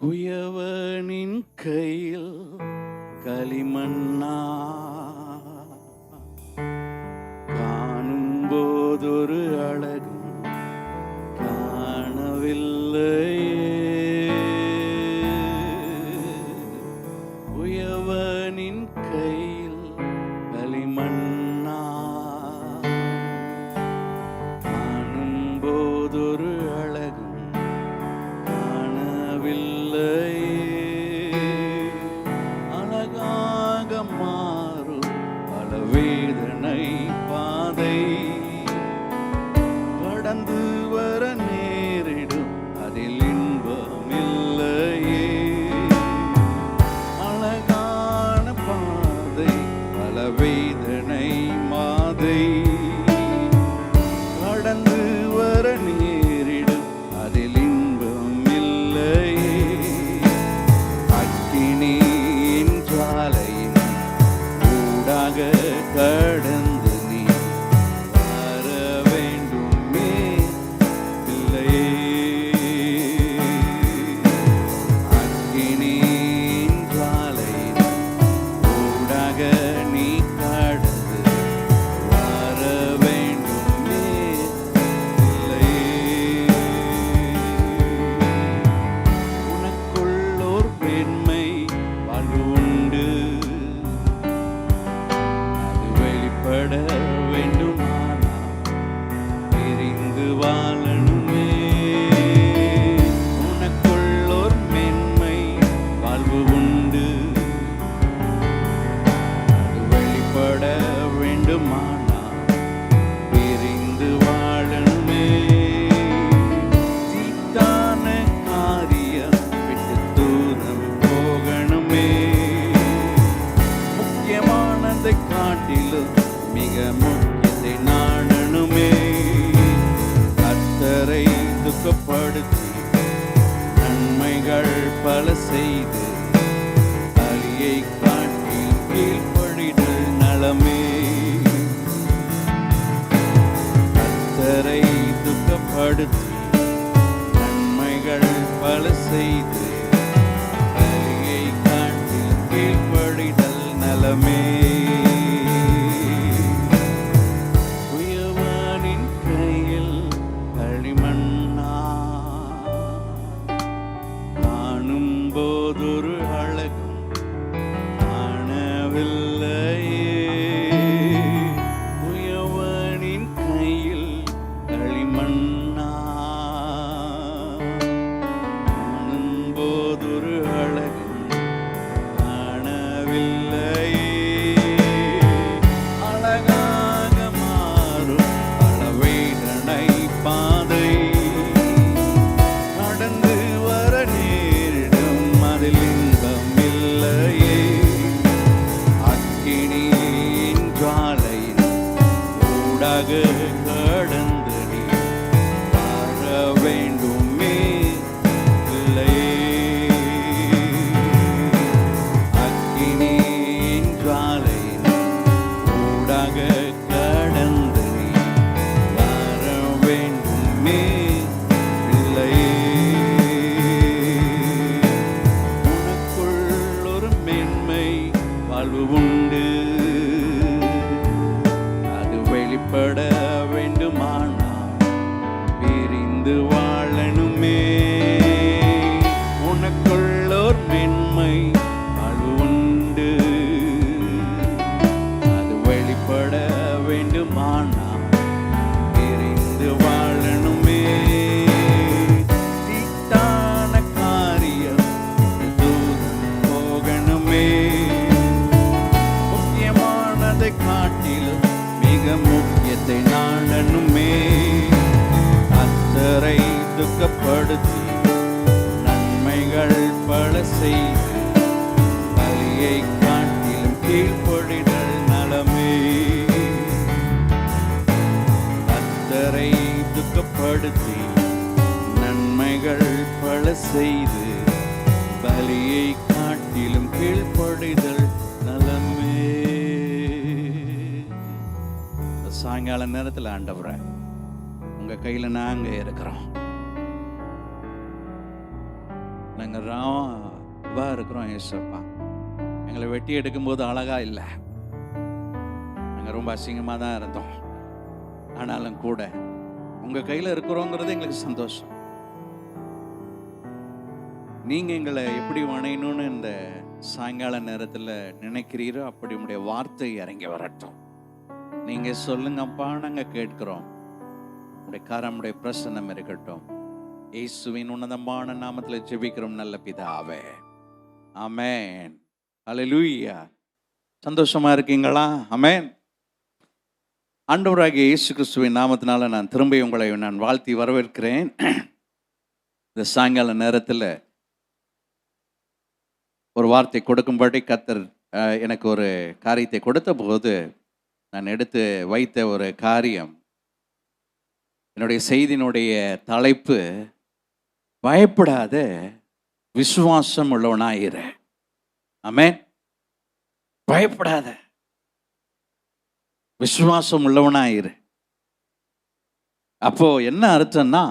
குயவனின் கையில் களிமண்ணா காணும் போதொரு அழகும் காணவில்லையே. குயவனின் கையில் களிமண்ணா காணும் போதொரு அழகும் அழகாக மாறும் பல வேதனை பாதை கடந்து வர நேரிடும் அதில் இன்பமில்லையே. அழகான பாதை பல வேதனை மாதை கடந்து வர நேரிடும் அதில் கடந்து நீ வர வேண்டுமே இல்லையே. அக்கினியின் ஜுவாலையின் ஊடாக நீ கடந்து வர வேண்டுமே இல்லையே. உனக்குள்ளோர் பெண்மை வாழ்வு உண்டு, பட வேண்டுமானா பிரிந்து வாழணுமே. உனக்குள்ளோர் மென்மை வாழ்வு உண்டு, அது வெளிப்பட வேண்டுமானா பிரிந்து வாழணுமே. தீட்டான காரியம் விட்டு தூரம் போகணுமே. முக்கியமானதை காட்டிலும் மிக முக்கியத்தை நாடணுமே. கர்த்தரை துக்கப்படுத்தி நன்மைகள் பல செய்து பலியை காட்டி கீழ்ப்படிதல் நலமே. கர்த்தரை துக்கப்படுத்தி நன்மைகள் பல செய்து பலியை காட்டி கீழ்ப்படிதல் நலமே. போதொரு அழகும் காணவில்லையே. குயவனின் கையில் களிமண்ணா காணும் போதொரு அழகும் காணவில்லையே. அழகாக மாறும் பல வேதனை பாதை கடந்து வர இன்பமில்லையே. அக்கினியின் ஜுவாலையின் ஊடாக கடந்து நீ வர வேண்டுமே இல்லையே. அக்கினியின் ஜுவாலையின் ஊடாக கடந்து நீ வர வேண்டுமே இல்லையே. வாழ்வு உண்டு, அது வெளிப்பட வேண்டுமானா பிரிந்து வாழணுமே. உனக்குள்ளோர் மென்மை வாழ்வு உண்டு, அது வெளிப்பட வேண்டுமானா பிரிந்து வாழணுமே. தீட்டான காரியம் தூரம் போகணுமே. காட்டிலும் மிக முக்கியத்தை நாடணுமே. கர்த்தரை துக்கப்படுத்தி நன்மைகள் பல செய்து பலியை காட்டிலும் கீழ்ப்படிதல் நலமே. கர்த்தரை துக்கப்படுத்தி நன்மைகள் பல செய்து பலியை காட்டிலும் கீழ்ப்படிதல் நலமே. சாயங்கால நேரத்தில் ஆண்டவரே உங்க கையில நாங்க இருக்கிறோம். நாங்கள் ராவா இருக்கிறோம் ஏசப்பா. எங்களை வெட்டி எடுக்கும்போது அழகா இல்லை, நாங்கள் ரொம்ப அசிங்கமாக தான் இருந்தோம். ஆனாலும் கூட உங்கள் கையில் இருக்கிறோங்கிறது எங்களுக்கு சந்தோஷம். நீங்கள் எங்களை எப்படி வணையணும்னு இந்த சாயங்கால நேரத்தில் நினைக்கிறீரோ அப்படி உங்களுடைய வார்த்தை இறங்கி வரட்டும். நீங்கள் சொல்லுங்கப்பா, நாங்கள் கேட்கிறோம். உடைய கரமுடைய பிரசன்னம் இருக்கட்டும். இயேசுவின் உன்னதமான நாமத்தில் ஜெபிக்கிறோம் நல்ல பிதாவே, ஆமென். அல்லேலூயா. சந்தோஷமா இருக்கீங்களா? ஆமென். ஆண்டவராகிய இயேசு கிறிஸ்துவின் நாமத்தினால நான் திரும்பி உங்களை நான் வாழ்த்தி வரவேற்கிறேன். இந்த சாயங்கால நேரத்தில் ஒரு வார்த்தை கொடுக்கும்படி கர்த்தர் எனக்கு ஒரு காரியத்தை கொடுத்த போது நான் எடுத்து வைத்த ஒரு காரியம், என்னுடைய செய்தியினுடைய தலைப்பு பயப்படாத விசுவாசம் உள்ளவனாயிரு. ஆமென். பயப்படாத விசுவாசம் உள்ளவனாயிரு. அப்போ என்ன அர்த்தம்னா,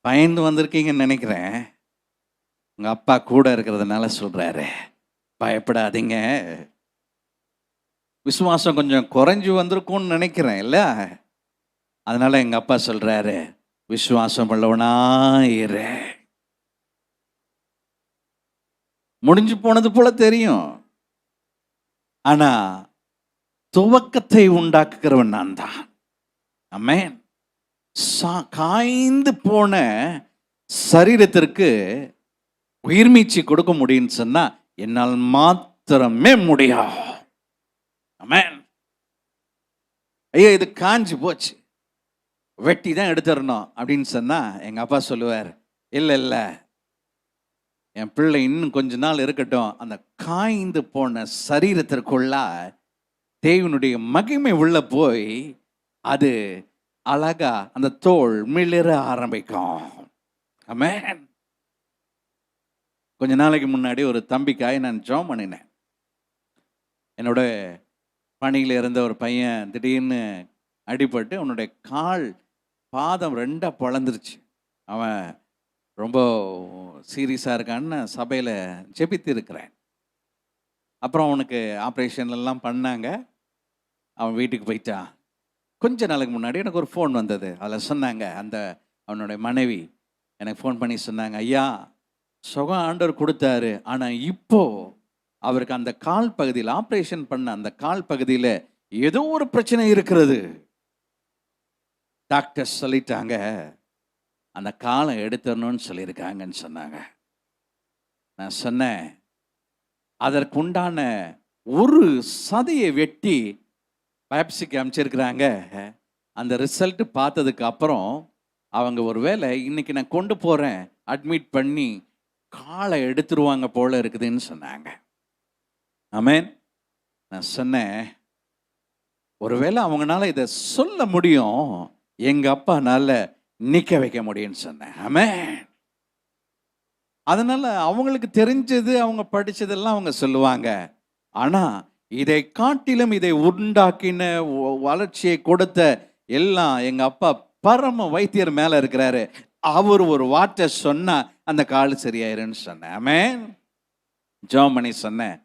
பயந்து வந்திருக்கீங்கன்னு நினைக்கிறேன். உங்க அப்பா கூட இருக்கிறதுனால சொல்றாரு, பயப்படாதீங்க. விசுவாசம் கொஞ்சம் குறைஞ்சு வந்திருக்கும்னு நினைக்கிறேன் இல்ல, அதனால எங்க அப்பா சொல்றாரு, விசுவாசம் உள்ளவனாயிரு. முடிஞ்சு போனது போல தெரியும், ஆனா துவக்கத்தை உண்டாக்குகிறவன் நான் தான். ஆமென். காய்ந்து போன சரீரத்திற்கு உயிர்மீச்சி கொடுக்க முடியும்னு சொன்னா என்னால் மாத்திரமே முடியும். ஆமென். ஐயோ இது காஞ்சி போச்சு, வெட்டி தான் எடுத்துடணும் அப்படின்னு சொன்னா எங்க அப்பா சொல்லுவார், இல்லை இல்லை என் பிள்ளை இன்னும் கொஞ்ச நாள் இருக்கட்டும், அந்த காய்ந்து போன சரீரத்திற்குள்ள தேவனுடைய மகிமை உள்ள போய் அது அழகா அந்த தோல் மிளிர ஆரம்பிக்கும். ஆமென். கொஞ்ச நாளைக்கு முன்னாடி ஒரு தம்பிக்காய் நான் ஜெபம் பண்ணினேன். என்னோட பணியில் இருந்த ஒரு பையன் திடீர்னு அடிபட்டு அவனுடைய கால் பாதம் ரெண்டா பொழந்துருச்சு. அவன் ரொம்ப சீரியஸாக இருக்கான்னு சபையில் ஜெபித்து இருக்கிறேன். அப்புறம் அவனுக்கு ஆப்ரேஷன் எல்லாம் பண்ணாங்க. அவன் வீட்டுக்கு போயிட்டான். கொஞ்ச நாளுக்கு முன்னாடி எனக்கு ஒரு ஃபோன் வந்தது. அதில் சொன்னாங்க, அந்த அவனுடைய மனைவி எனக்கு ஃபோன் பண்ணி சொன்னாங்க, ஐயா சுகம் ஆண்டவர் கொடுத்தாரு, ஆனால் இப்போ அவருக்கு அந்த கால் பகுதியில் ஆப்ரேஷன் பண்ண அந்த கால் பகுதியில் ஏதோ ஒரு பிரச்சனை இருக்கிறது. டாக்டர் சொல்லிட்டாங்க, அந்த காலை எடுத்துடணும்னு சொல்லியிருக்காங்கன்னு சொன்னாங்க. நான் சொன்னேன், அதற்குண்டான ஒரு சதையை வெட்டி பயாப்சிக்கு அமைச்சிருக்கிறாங்க. அந்த ரிசல்ட் பார்த்ததுக்கு அப்புறம் அவங்க ஒரு வேளை இன்னைக்கு நான் கொண்டு போகிறேன் அட்மிட் பண்ணி காலை எடுத்துருவாங்க போல இருக்குதுன்னு சொன்னாங்க. ஆமென். நான் சொன்னேன், ஒருவேளை அவங்களால இதை சொல்ல முடியும், எங்க அப்பானால நிற்க வைக்க முடியும்னு சொன்னேன். ஆமென். அதனால அவங்களுக்கு தெரிஞ்சது, அவங்க படிச்சதெல்லாம் அவங்க சொல்லுவாங்க. ஆனா இதை காட்டிலும் இதை உண்டாக்கின வளர்ச்சியை கொடுத்த எல்லாம் எங்க அப்பா பரம வைத்தியர் மேல இருக்கிறாரு. அவர் ஒரு வார்த்தை சொன்னா அந்த கால் சரியாயிருன்னு சொன்னேன். ஆமென். ஜெபம் பண்ணி சொன்னேன்,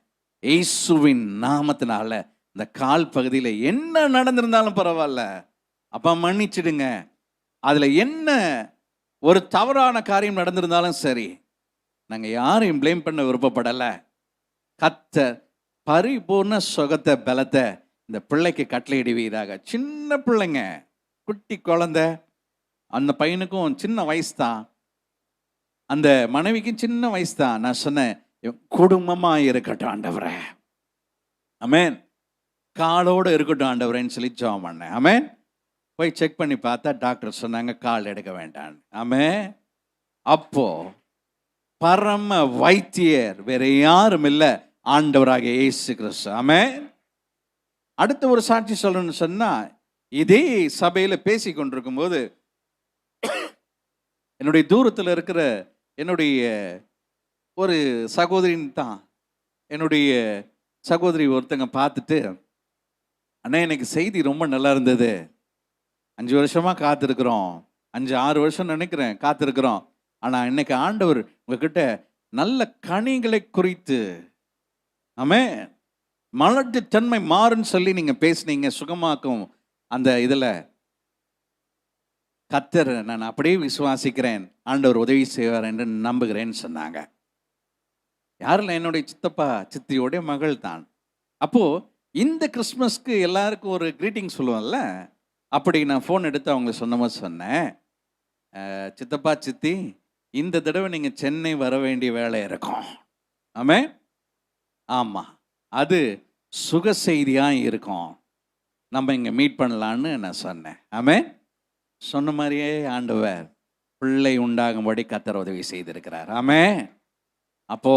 இயேசுவின் நாமத்தினால இந்த கால் பகுதியில் என்ன நடந்திருந்தாலும் பரவாயில்ல அப்பா மன்னிச்சிடுங்க. அதுல என்ன ஒரு தவறான காரியம் நடந்திருந்தாலும் சரி, நாங்க யாரையும் பிளேம் பண்ண விருப்பப்படலை. கர்த்தர் பரிபூர்ண சுகத்தை பலத்தை இந்த பிள்ளைக்கு கட்டளையிடுவீராக. சின்ன பிள்ளைங்க, குட்டி குழந்தை, அந்த பையனுக்கும் சின்ன வயசு தான், அந்த மனைவிக்கும் சின்ன வயசு தான். நான் சொன்னேன், குடும்பமா இருக்கட்டும் ஆண்டவரே. ஆமென். காலோடு இருக்கட்டும் ஆண்டவரேன்னு சொல்லி ஜெபம் பண்ணேன். ஆமென். போய் செக் பண்ணி பார்த்தா டாக்டர் சொன்னாங்க கால் எடுக்க வேண்டாம். ஆமென். அப்போ பரம வைத்தியர் வேற யாரும் இல்லை, ஆண்டவராகிய இயேசு கிறிஸ்து. ஆமென். அடுத்த ஒரு சாட்சி சொல்லணும்னு சொன்னா, இதே சபையில பேசி கொண்டிருக்கும் போது என்னுடைய தூரத்தில் இருக்கிற என்னுடைய ஒரு சகோதரின் தான், என்னுடைய சகோதரி ஒருத்தங்க பார்த்துட்டு, அண்ணா எனக்கு செய்தி ரொம்ப நல்லா இருந்தது, 5 வருஷமா காத்திருக்கிறோம், 5-6 வருஷம் நினைக்கிறேன் காத்திருக்கிறோம், ஆனால் இன்னைக்கு ஆண்டவர் உங்ககிட்ட நல்ல கனிகளை குறித்து, ஆமென், மலட்டு தன்மை மாறுன்னு சொல்லி நீங்க பேசுனீங்க, சுகமாக்கும் அந்த இதுல கர்த்தர் நான் அப்படியே விசுவாசிக்கிறேன், ஆண்டவர் உதவி செய்வார் என்று நம்புகிறேன்னு சொன்னாங்க. யாரில்? என்னுடைய சித்தப்பா சித்தியோடைய மகள் தான். அப்போ இந்த கிறிஸ்மஸ்க்கு எல்லாருக்கும் ஒரு கிரீட்டிங் சொல்லுவோம்ல, அப்படி நான் ஃபோன் எடுத்து அவங்க சொன்னபோது சொன்னேன், சித்தப்பா சித்தி, இந்த தடவை நீங்கள் சென்னை வர வேண்டிய வேலை இருக்கும். ஆமென். ஆமாம், அது சுக செய்தியாக இருக்கும், நம்ம இங்கே மீட் பண்ணலான்னு நான் சொன்னேன். ஆமென். சொன்ன மாதிரியே ஆண்டவர் பிள்ளை உண்டாகும்படி கர்த்தர் உதவி செய்திருக்கிறார். ஆமென். அப்போ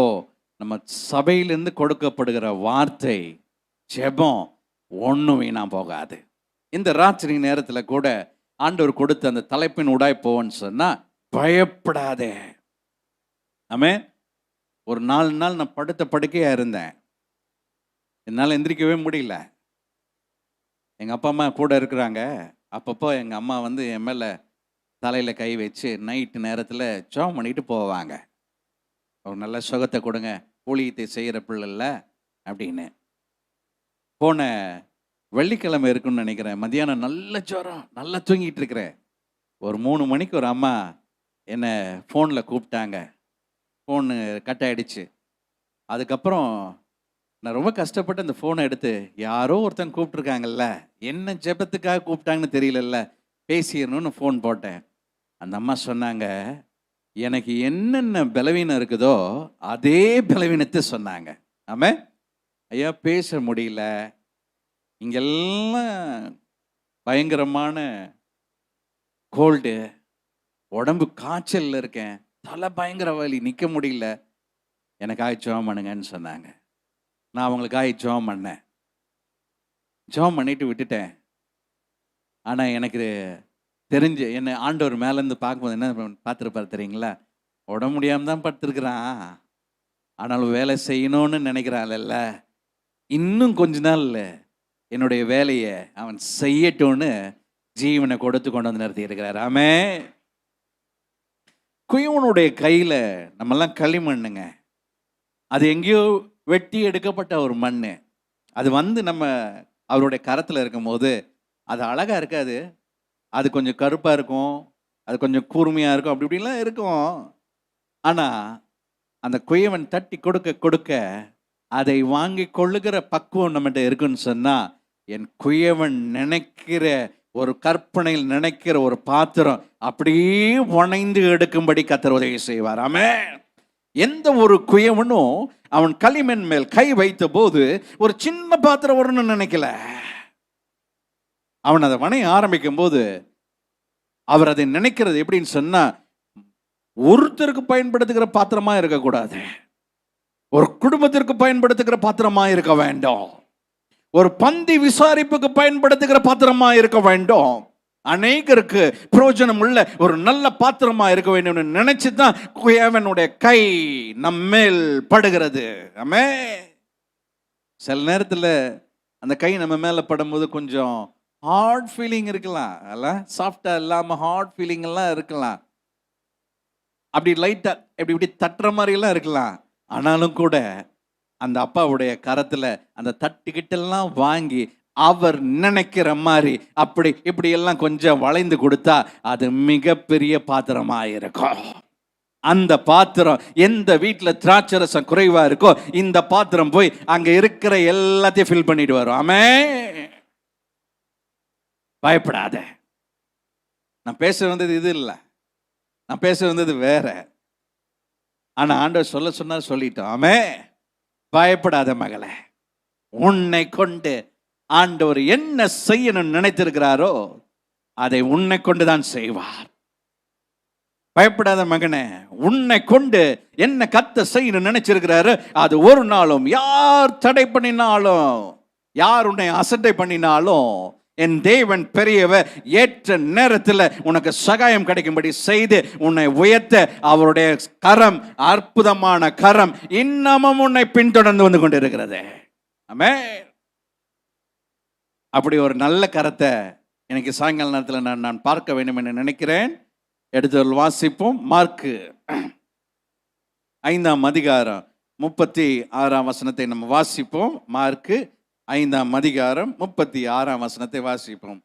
நம்ம சபையிலிருந்து கொடுக்கப்படுகிற வார்த்தை, ஜெபம் ஒன்றும் வீணா போகாது. இந்த ராத்திரி நேரத்தில் கூட ஆண்டவர் கொடுத்த அந்த தலைப்பின் உடாய் போவோன்னு சொன்னா, பயப்படாதே. ஆமென். ஒரு 4 நாள் நான் படுத்த படுக்கையா இருந்தேன், என்னால் எந்திரிக்கவே முடியல. எங்கள் அப்பா அம்மா கூட இருக்கிறாங்க. அப்பப்போ எங்கள் அம்மா வந்து என் மேலே தலையில் கை வச்சு நைட்டு நேரத்தில் ஜெபம் பண்ணிட்டு போவாங்க. ஒரு நல்ல சுகத்தை கொடுங்க, ஊழியத்தை செய்கிற பிள்ளைல அப்படின்னு. போன வெள்ளிக்கிழமை இருக்குன்னு நினைக்கிறேன், மதியானம் நல்ல ஜுரம், நல்லா தூங்கிட்டு இருக்கிறேன். ஒரு 3 மணிக்கு ஒரு அம்மா என்னை ஃபோனில் கூப்பிட்டாங்க. ஃபோனு கட் ஆகிடுச்சு. அதுக்கப்புறம் நான் ரொம்ப கஷ்டப்பட்டு அந்த ஃபோனை எடுத்து, யாரோ ஒருத்தங்க கூப்பிட்ருக்காங்கல்ல, என்ன ஜெபத்துக்காக கூப்பிட்டாங்கன்னு தெரியலல்ல, பேசிடணும்னு ஃபோன் போட்டேன். அந்த அம்மா சொன்னாங்க, எனக்கு என்னென்ன பலவீனம் இருக்குதோ அதே பலவீனத்தை சொன்னாங்க. ஆமாம் ஐயா, பேச முடியல, இங்கெல்லாம் பயங்கரமான கோல்டு, உடம்பு காய்ச்சலில் இருக்கேன், தலை பயங்கர வலி, நிற்க முடியல, எனக்காக ஜெபம் பண்ணுங்கன்னு சொன்னாங்க. நான் அவங்களுக்காக ஜெபம் பண்ணேன். ஜெபம் பண்ணிட்டு விட்டுட்டேன். ஆனால் எனக்கு தெரிஞ்சு என்னை ஆண்டவர் மேலேருந்து பார்க்கும்போது என்ன பார்த்துருப்பார் தெரியுங்களா? உடம்பு முடியாமல் தான் படுத்துருக்குறான், ஆனாலும் வேலை செய்யணும்னு நினைக்கிறான்ல, இன்னும் கொஞ்ச நாள் என்னுடைய வேலையை அவன் செய்யட்டும்னு ஜீவனை கொடுத்து கொண்டு வந்து நிறுத்தி இருக்கிறார். ஆமென். குயவனுடைய கையில் நம்மெல்லாம் களிமண்ணுங்க, அது எங்கேயோ வெட்டி எடுக்கப்பட்ட ஒரு மண். அது வந்து நம்ம அவருடைய கரத்தில் இருக்கும்போது அது அழகாக இருக்காது, அது கொஞ்சம் கருப்பாக இருக்கும், அது கொஞ்சம் கூர்மையாக இருக்கும், அப்படி இப்படிலாம் இருக்கும். ஆனால் அந்த குயவன் தட்டி கொடுக்க கொடுக்க அதை வாங்கி கொள்ளுகிற பக்குவம் நம்மகிட்ட இருக்குன்னு சொன்னால், என் குயவன் நினைக்கிற ஒரு கற்பனையில் நினைக்கிற ஒரு பாத்திரம் அப்படியே உணைந்து எடுக்கும்படி கர்த்தர் உதவி செய்வார். ஆமென். எந்த ஒரு குயவனும் அவன் களிமண் மேல் கை வைத்த போது ஒரு சின்ன பாத்திரம் வரும்னு நினைக்கல. அவன் அதை வணைய ஆரம்பிக்கும் போது அவர் அதை நினைக்கிறது எப்படின்னு சொன்னா, ஒருத்தருக்கு பயன்படுத்துகிற பாத்திரமா இருக்கக்கூடாது, ஒரு குடும்பத்திற்கு பயன்படுத்துகிற பாத்திரமா இருக்க வேண்டும், ஒரு பந்தி விசாரிப்புக்கு பயன்படுத்துகிற பாத்திரமா இருக்க வேண்டும், அநேகருக்கு பிரயோஜனம் உள்ள ஒரு நல்ல பாத்திரமா இருக்க வேண்டும் நினைச்சுதான் குயவனுடைய கை நம்மேல் படுகிறது. ஆமென். சில நேரத்தில் அந்த கை நம்ம மேல படும்போது கொஞ்சம் ஹார்ட் ஃபீலிங் இருக்கலாம், அல்ல சாஃப்டா இல்லாம ஹார்ட் ஃபீலிங் எல்லாம் இருக்கலாம், அப்படி லைட்டா இப்படி இப்படி தட்டுற மாதிரி எல்லாம் இருக்கலாம். ஆனாலும் கூட அந்த அப்பாவுடைய கரத்துல அந்த தட்டுக்கிட்டெல்லாம் வாங்கி அவர் நினைக்கிற மாதிரி அப்படி இப்படி எல்லாம் கொஞ்சம் வளைந்து கொடுத்தா அது மிகப்பெரிய பாத்திரமா இருக்கும். அந்த பாத்திரம் எந்த வீட்டில் திராட்சரசம் குறைவா இருக்கோ இந்த பாத்திரம் போய் அங்க இருக்கிற எல்லாத்தையும் ஃபில் பண்ணிட்டு வரும். ஆமென். பயப்படாத. நான் பேச வந்தது இது இல்லை, நான் பேச வந்தது வேற. ஆனா ஆண்டவர் சொல்ல சொன்னார், சொல்லிட்டோம். ஆமென். பயப்படாத மகளே, உன்னை கொண்டு ஆண்டவர் என்ன செய்யணும்னு நினைத்திருக்கிறாரோ அதை உன்னை கொண்டுதான் செய்வார். பயப்படாத மகனே, உன்னை கொண்டு என்ன கர்த்தர் செய்யணும்னு நினைச்சிருக்கிறாரு அது ஒரு நாளும் யார் தடை பண்ணினாலும், யார் உன்னை அசட்டை பண்ணினாலும் என் தேவன் பெரியவர், ஏற்ற நேரத்தில் உனக்கு சகாயம் கிடைக்கும்படி செய்து உன்னை உயர்த்த அவருடைய கரம், அற்புதமான கரம் இன்னமும் உன்னை பின்தொடர்ந்து வந்து கொண்டிருக்கிறது. ஆமென். அப்படி ஒரு நல்ல கரத்தை எனக்கு சாயங்கால நேரத்தில் நான் பார்க்க வேண்டும் என்று நினைக்கிறேன். எடுத்து வாசிப்போம். மார்க்கு 5ஆம் அதிகாரம் 36ஆம் வசனத்தை நம்ம வாசிப்போம். மார்க்கு 5ஆம் அதிகாரம் 36ஆம் வசனத்தை வாசிப்போம்.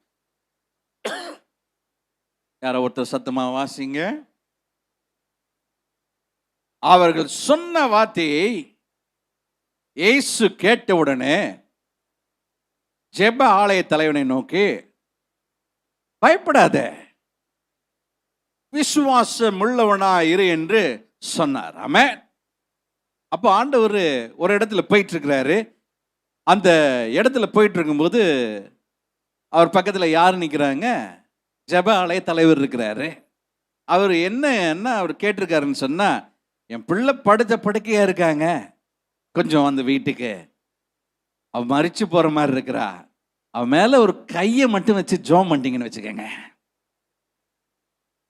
யாரோ ஒருத்தர் சத்தமா வாசிங்க. அவர்கள் சொன்ன வார்த்தையை இயேசு கேட்டவுடனே ஜெப ஆலய தலைவனை நோக்கி, பயப்படாத, விசுவாசம் உள்ளவனா இரு என்று சொன்னார். ஆமென். அப்போ ஆண்டவர் ஒரு இடத்துல போயிட்டு இருக்கிறாரு. அந்த இடத்துல போயிட்டு இருக்கும்போது அவர் பக்கத்தில் யார் நிற்கிறாங்க? ஜெப ஆலய தலைவர் இருக்கிறாரு. அவர் என்ன அவர் கேட்டிருக்காருன்னு சொன்னா, என் பிள்ளை படுத்த படுக்கையா இருக்காங்க, கொஞ்சம் வந்து வீட்டுக்கு, அவ மறிச்சு போற மாதிரி இருக்கிறா, அவ மேல ஒரு கையை மட்டும் வச்சு ஜோம் பண்ணிட்டீங்கன்னு வச்சுக்கோங்க,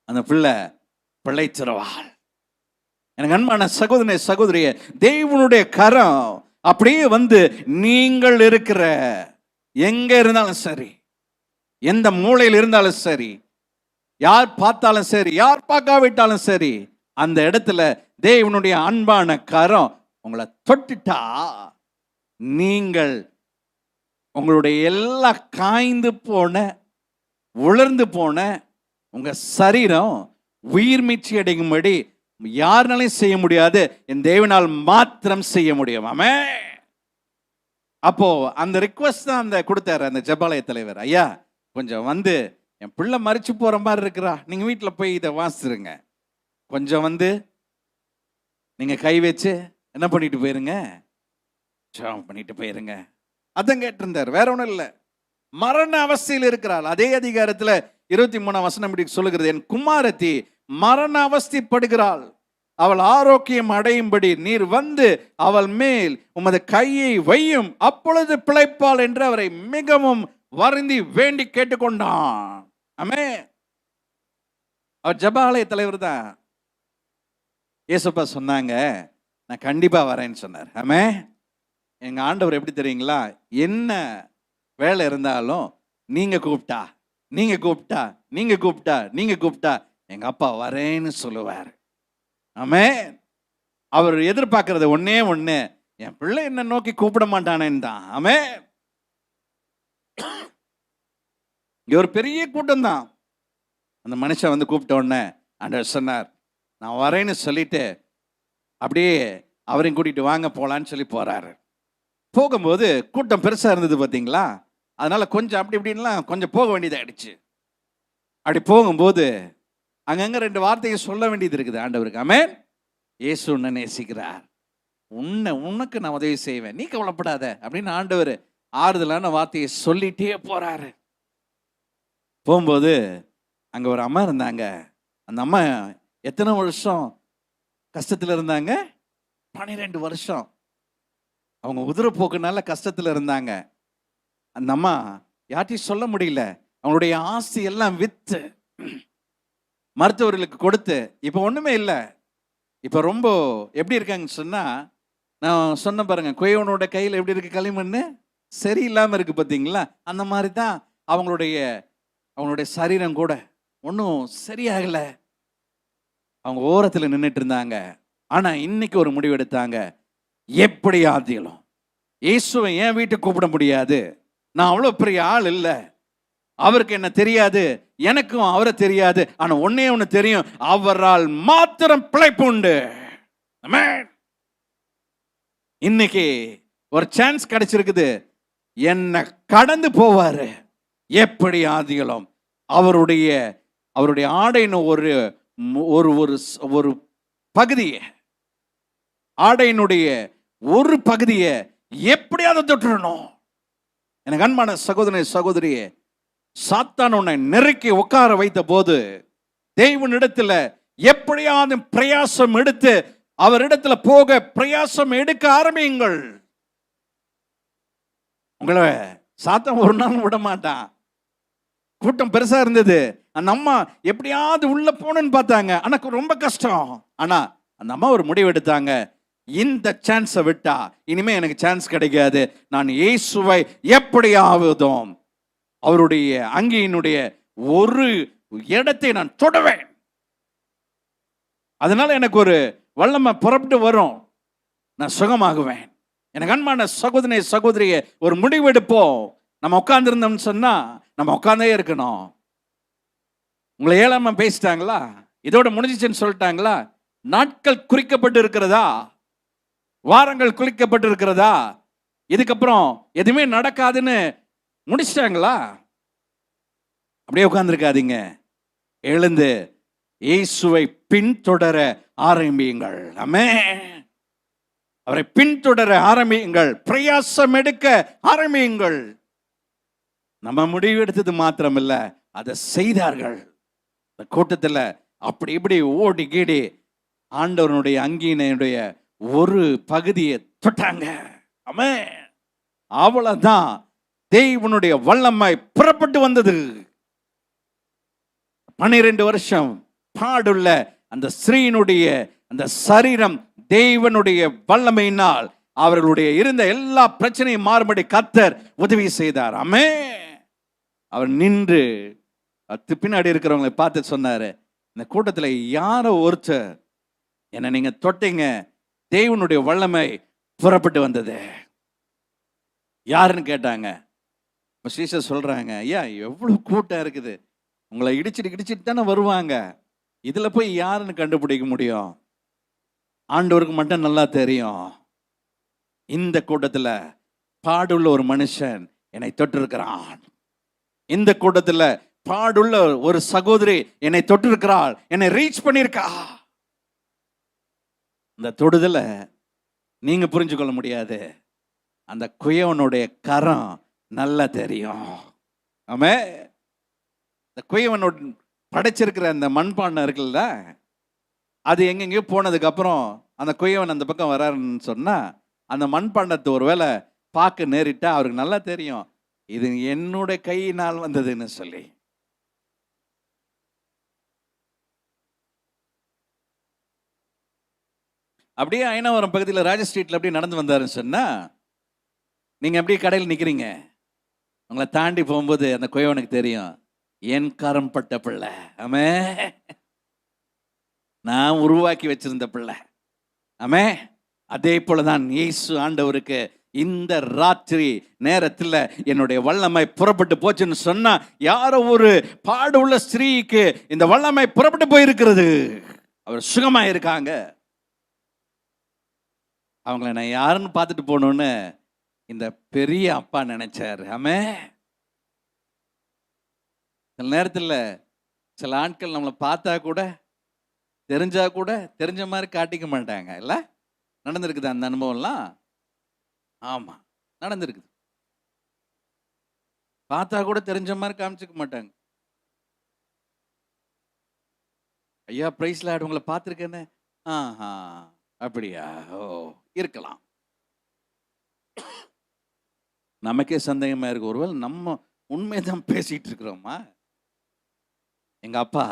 அந்த பிள்ளை பிழைச்சிருவாள். எனக்கு அன்பான சகோதரனே சகோதரியே, தேவனுடைய கரம் அப்படியே வந்து நீங்கள் இருக்கிற எங்க இருந்தாலும் சரி, எந்த மூலையில் இருந்தாலும் சரி, யார் பார்த்தாலும் சரி, யார் பார்க்காவிட்டாலும் சரி, அந்த இடத்துல தேவனுடைய அன்பான கரம் உங்களை தொட்டுட்டா, நீங்கள் உங்களுடைய எல்லா காய்ந்து போன உலர்ந்து போன உங்க சரீரம் உயிர் மீட்சி அடையும்படி யாருனாலையும் செய்ய முடியாது, என் தேவனால் மாத்திரம் செய்ய முடியும். ஆமென். அப்போ அந்த ரிக்வஸ்ட் தான் அந்த கொடுத்தாரு அந்த ஜெபாலய தலைவர். ஐயா, கொஞ்சம் வந்து என் பிள்ளை மறிச்சு போற மாதிரி இருக்கிறா, நீங்க வீட்டில் போய் இதை வாசிருங்க, கொஞ்சம் வந்து நீங்க கை வச்சு என்ன பண்ணிட்டு போயிருங்க, ஜெபம் பண்ணிட்டு போயிருங்க. அதான் கேட்டிருந்தார், வேற ஒன்றும் இல்லை. மரண அவஸ்தையில் இருக்கிறாள். அதே அதிகாரத்தில் 23ஆம் வசனம் இப்படி சொல்லுகிறது, என் குமாரத்தி மரண அவஸ்தைப்படுகிறாள், அவள் ஆரோக்கியம் அடையும்படி நீர் வந்து அவள் மேல் உமது கையை வையும், அப்பொழுது பிழைப்பாள் என்று அவரை மிகவும் வருந்தி வேண்டி கேட்டுக்கொண்டான். ஆமென். அவர் ஜெபாலய தலைவர் தான். ஏசப்பா சொன்னாங்க, நான் கண்டிப்பா வரேன்னு சொன்னார். ஆமென். எங்க ஆண்டவர் எப்படி தெரியுங்களா, என்ன வேலை இருந்தாலும் நீங்க கூப்பிட்டா நீங்க கூப்பிட்டா நீங்க கூப்பிட்டா நீங்க கூப்பிட்டா எங்க அப்பா வரேன்னு சொல்லுவார். ஆமென். அவர் எதிர்பார்க்கறது ஒன்னே ஒண்ணு, என் பிள்ளை என்ன நோக்கி கூப்பிட மாட்டானேன்னு தான். ஆமென். இங்க ஒரு பெரிய கூட்டம் தான். அந்த மனுஷன் வந்து கூப்பிட்ட உடனே ஆண்டவர் சொன்னார், நான் வரேன்னு சொல்லிட்டு அப்படியே அவரையும் கூட்டிட்டு வாங்க போலான்னு சொல்லி போறாரு. போகும்போது கூட்டம் பெருசா இருந்தது பார்த்தீங்களா, அதனால கொஞ்சம் அப்படி இப்படின்லாம் கொஞ்சம் போக வேண்டியதாயிடுச்சு. அப்படி போகும்போது அங்கங்க 2 வார்த்தையை சொல்ல வேண்டியது இருக்குது ஆண்டவருக்கு. ஆமென். இயேசு உன்னை நேசிக்கிறார், உனக்கு நான் உதவி செய்வேன், நீ கவலைப்படாத அப்படின்னு ஆண்டவர் ஆறுதலான வார்த்தையை சொல்லிட்டே போறாரு. போகும்போது அங்க ஒரு அம்மா இருந்தாங்க. அந்த அம்மா எத்தனை வருஷம் கஷ்டத்துல இருந்தாங்க? 12 வருஷம். அவங்க உதிரப்போக்குனால கஷ்டத்துல இருந்தாங்க. அந்த அம்மா யார்ட்டையும் சொல்ல முடியல. அவங்களுடைய ஆஸ்தி எல்லாம் வித்து மருத்துவர்களுக்கு கொடுத்து இப்போ ஒண்ணுமே இல்லை. இப்போ ரொம்ப எப்படி இருக்காங்கன்னு சொன்னா, நான் சொன்ன பாருங்க, குயவனோட கையில் எப்படி இருக்கு களிமண்ணு, சரியில்லாம இருக்கு பார்த்தீங்களா, அந்த மாதிரி தான் அவங்களுடைய சரீரம் கூட ஒன்றும் சரியாகல. அவங்க ஓரத்தில் நின்றுட்டு இருந்தாங்க. ஆனா இன்னைக்கு ஒரு முடிவு எடுத்தாங்க, எப்படி ஆதிலும் இயேசுவை என் வீட்டுக்கு கூப்பிட முடியாது, நான் அவ்வளோ பெரிய ஆள் இல்லை, அவருக்கு என்ன தெரியாது, எனக்கும் அவரை தெரியாது, ஆனா ஒன்னே ஒண்ணு தெரியும், அவரால் மாத்திரம் பிழைப்பு உண்டு. இன்னைக்கு ஒரு சான்ஸ் கிடைச்சிருக்குது, என்ன கடந்து போவாரு. எப்படி ஆதிகளும் அவருடைய ஆடையின் ஒரு ஒரு பகுதியை, ஆடையினுடைய ஒரு பகுதியை எப்படியாவது தொட்டுறணும். எனக்கு அன்பான சகோதரனே சகோதரியே, சாத்தான் உன்னை நெருக்கி உட்கார வைத்த போது தேவனிடத்துல எப்படியாவது பிரயாசம் எடுத்து அவரிடத்துல போக பிரயாசம் எடுக்க ஆரம்பியுங்கள். உங்களை சாத்தான் ஒரு நாள் விட மாட்டான். கூட்டம் பெருசா இருந்தது, அந்த அம்மா எப்படியாவது உள்ள போகணும்னு பார்த்தாங்க, ஆனா ரொம்ப கஷ்டம். ஆனா அந்த அம்மா ஒரு முடிவு எடுத்தாங்க, இந்த சான்ஸை விட்டா இனிமே எனக்கு சான்ஸ் கிடைக்காது, நான் இயேசுவை எப்படியாவதும் அவருடைய அங்கியினுடைய ஒரு இடத்தை நான் தொடுவேன், அதனால எனக்கு ஒரு வல்லமை புறப்பட்டு வரும், நான் சுகமாகுவேன். எனக்கு அன்பான சகோதரனே சகோதரியே, ஒரு முடிவெடுப்போம். நம்ம உட்கார்ந்துருந்தோம்னு சொன்னா நம்ம உட்கார்ந்தே இருக்கணும். உங்களை ஏழாம பேசிட்டாங்களா, இதோட முடிஞ்சிச்சுன்னு சொல்லிட்டாங்களா? நாட்கள் குறிக்கப்பட்டு இருக்கிறதா? வாரங்கள் குறிக்கப்பட்டு இருக்கிறதா? இதுக்கப்புறம் எதுவுமே நடக்காதுன்னு முடிச்சிட்டாங்களா? அப்படியே உட்கார்ந்துருக்காதீங்க. எழுந்து இயேசுவை பின்தொடர ஆரம்பியுங்கள். ஆமென். அவரை பின்தொடர ஆரம்பியுங்கள். பிரயாசம் எடுக்க ஆரம்பியுங்கள். நம்ம முடிவு எடுத்தது மாத்திரமில்ல, அதை செய்தார்கள். இந்த கூட்டத்தில் அப்படி இப்படி ஓடி கீடி ஆண்டவனுடைய அங்கியினுடைய ஒரு பகுதியை தொட்டாங்க. ஆமென். அவ்வளவுதான், தேவனுடைய வல்லமை புறப்பட்டு வந்தது. 12 வருஷம் பாடுள்ள அந்த ஸ்திரீயினுடைய அந்த சரீரம் தேவனுடைய வல்லமையினால் அவர்களுடைய இருந்த எல்லா பிரச்சனையும் மாறுபடி கர்த்தர் உதவி செய்தார். ஆமென். அவர் நின்று பின்னாடி இருக்கிறவங்களை பார்த்து சொன்னாரு, இந்த கூட்டத்தில் யாரோ ஒருத்தர் என்ன நீங்க தொட்டீங்க, தேவனுடைய வல்லமை புறப்பட்டு வந்தது. யாருன்னு கேட்டாங்க. சீசர் சொல்றாங்க, ஐயா எவ்வளவு கூட்டம் இருக்குது, உங்களை இடிச்சிட்டு தானே வருவாங்க, இதுல போய் யாருன்னு கண்டுபிடிக்க முடியும்? ஆண்டவருக்கு மட்டும் நல்லா தெரியும். இந்த கூட்டத்தில் பாடுள்ள ஒரு மனுஷன் என்னை தொட்டிருக்கிறான். இந்த கூட்டத்தில் பாடுள்ள ஒரு சகோதரி என்னை தொட்டிருக்கிறாள், என்னை ரீச் பண்ணியிருக்கா. இந்த தொடுதலை நீங்க புரிஞ்சு கொள்ள முடியாது, அந்த குயவனுடைய கரம் நல்லா தெரியும். ஆமே. இந்த குயவனோட படைச்சிருக்கிற அந்த மண்பாண்டம் இருக்குல்ல, அது எங்கெங்கயோ போனதுக்கு அப்புறம் அந்த குயவன் அந்த பக்கம் வராருன்னு சொன்னா, அந்த மண்பாண்டத்தை ஒருவேளை பார்க்க நேரிட்டா அவருக்கு நல்லா தெரியும், இது என்னுடைய கையினால் வந்ததுன்னு சொல்லி. அப்படியே ஐனாவரம் பகுதியில் ராஜ ஸ்ட்ரீட்ல அப்படியே நடந்து வந்தாருன்னு சொன்னா, நீங்க அப்படியே கடையில் நிக்கிறீங்க, உங்களை தாண்டி போகும்போது அந்த குயவனுக்கு தெரியும், என் கரம் பட்ட பிள்ளை. ஆமே, நான் உருவாக்கி வச்சிருந்த பிள்ளை. ஆமே. அதே போலதான் இயேசு ஆண்டவருக்கு இந்த ராத்திரி நேரத்தில் என்னுடைய வல்லமை புறப்பட்டு போச்சுன்னு சொன்னா, யாரோ ஒரு பாடுள்ள ஸ்திரீக்கு இந்த வல்லமை புறப்பட்டு போயிருக்கிறது, அவர் சுகமா இருக்காங்க. அவங்கள நான் யாருன்னு பார்த்துட்டு போகணும்னு இந்த பெரிய அப்பா நினைச்சாரு. ஆமே. சில நேரத்தில் சில ஆட்கள் நம்மளை பார்த்தா கூட தெரிஞ்சா கூட தெரிஞ்ச மாதிரி காட்டிக்க மாட்டாங்க. இல்ல, நடந்திருக்குது அந்த அனுபவம்லாம். ஆமா, நடந்திருக்குது. பார்த்தா கூட தெரிஞ்ச மாதிரி காமிச்சுக்க மாட்டாங்க. ஐயா பிரைஸ் லார்ட், உங்களை பார்த்துருக்கேன்னு. ஆஹா, அப்படியா? ஓ, இருக்கலாம். நமக்கே சந்தேகமா இருக்கு, ஒருவேளை நம்ம உண்மைதான் பேசிட்டு இருக்கிறோமா? எங்க அப்பா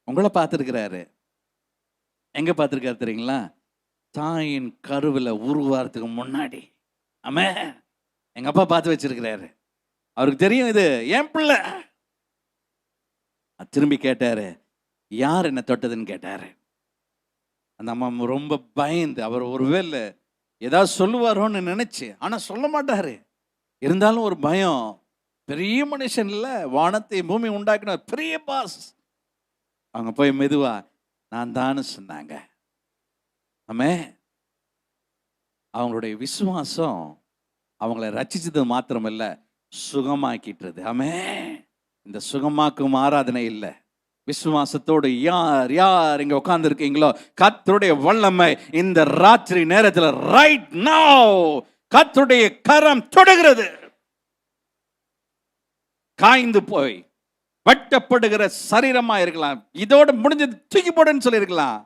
உங்களை பார்த்துருக்கிறாரு. எங்க பார்த்துருக்காரு தெரியுங்களா? தாயின் கருவில் உருவாரத்துக்கு முன்னாடி. ஆமே, எங்க அப்பா பார்த்து வச்சிருக்கிறாரு. அவருக்கு தெரியும் இது என் பிள்ளை. திரும்பி கேட்டாரு, யார் என்ன தொட்டதுன்னு கேட்டாரு. அந்த அம்மா ரொம்ப பயந்து, அவர் ஒருவேளை ஏதாவது சொல்லுவாரோன்னு நினைச்சு, ஆனா சொல்ல மாட்டாரு. இருந்தாலும் ஒரு பயம். பெரிய மனுஷன் இல்ல, வானத்தை பூமி உண்டாக்கின பெரிய பாஸ். அவங்க போய் மெதுவா நான் தானு சொன்னாங்க. ஆமே. அவங்களுடைய விசுவாசம் அவங்கள ரட்சிச்சது மாத்திரமல்ல, சுகமாக்கிட்டுறது. ஆமே. இந்த சுகமாக்கும் ஆராதனை இல்லை, விசுவாசத்தோடு யார் யார் இங்க உட்கார்ந்து இருக்கீங்களோ, கர்த்தருடைய வல்லமை இந்த ராத்திரி நேரத்தில் ரைட் நவ் கர்த்தருடைய கரம் தொடுகிறது. காய்ந்து போய் வெட்டப்படுகிற சரீரமா இருக்கலாம், இதோட முடிஞ்சது தூக்கி போடுன்னு சொல்லியிருக்கலாம்,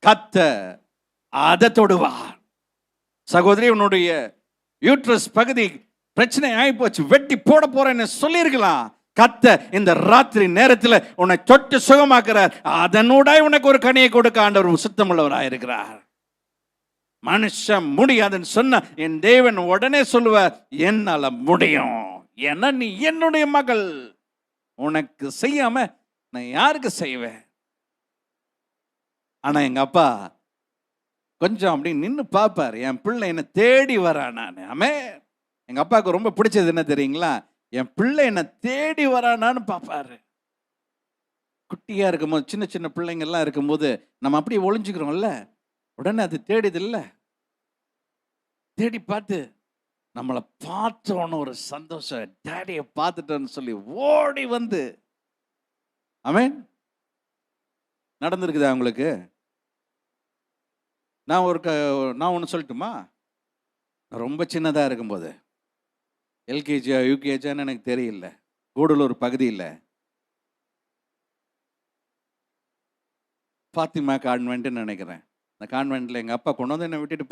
கர்த்தர் அதை தொடுவார். சகோதரி, உன்னுடைய யூட்ரஸ் பகுதி பிரச்சனை ஆகி போச்சு, வெட்டி போட போறேன்னு சொல்லியிருக்கலாம். கர்த்தர் இந்த ராத்திரி நேரத்தில் உன்னை தொட்டு சுகமாக்குறார். அதனூடாய் உனக்கு ஒரு கனியை கொடுக்க ஆண்டவர் சுத்தமுள்ளவராக இருக்கிறார். மனுஷன் முடியாதுன்னு சொன்ன என் தேவன் உடனே சொல்லுவார், என்னால முடியும், ஏன்னா நீ என்னுடைய மகள். உனக்கு செய்யாம நான் யாருக்கு செய்வேன்? ஆனா எங்க அப்பா கொஞ்சம் அப்படி நின்று பார்ப்பார், என் பிள்ளை என்ன தேடி வரானான்னு. ஆமே, எங்க அப்பாவுக்கு ரொம்ப பிடிச்சது என்ன தெரியுங்களா? என் பிள்ளை என்ன தேடி வரானான்னு பார்ப்பாரு. குட்டியா இருக்கும்போது, சின்ன சின்ன பிள்ளைங்க எல்லாம் இருக்கும்போது நம்ம அப்படியே ஒளிஞ்சுக்கிறோம்ல, உடனே அது தேடிது இல்ல, தேடி பார்த்து நம்மளை பார்த்தோன்னு ஒரு சந்தோஷம், டேடியை பார்த்துட்டோன்னு சொல்லி ஓடி வந்து. ஆமென். நடந்திருக்குதா உங்களுக்கு? நான் ஒன்று சொல்லட்டுமா? ரொம்ப சின்னதாக இருக்கும்போது, எல்கேஜியா யூகேஜியான்னு எனக்கு தெரியல, கூடலூர் பகுதியில் ஃபாத்திமா கான்வென்ட்னு நினைக்கிறேன். அந்த கான்வென்ட்டில் எங்கள் அப்பா கொண்டு வந்து என்னை விட்டுட்டு